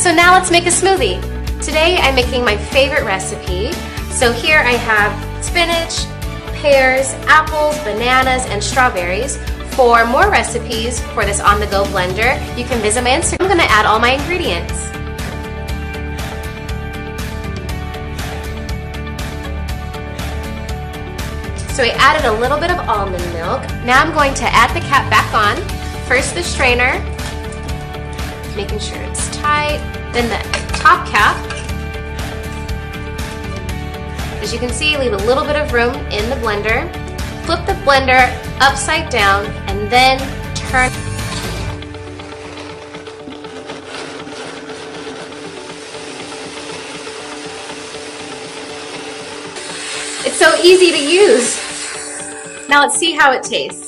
So now let's make a smoothie. Today I'm making my favorite recipe. So here I have spinach, pears, apples, bananas, and strawberries. For more recipes for this on-the-go blender, you can visit my Instagram. I'm going to add all my ingredients. So I added a little bit of almond milk. Now I'm going to add the cap back on. First the strainer, making sure it's tight. Then the top cap. As you can see, leave a little bit of room in the blender. Flip the blender upside down and then turn. It's so easy to use. Now let's see how it tastes.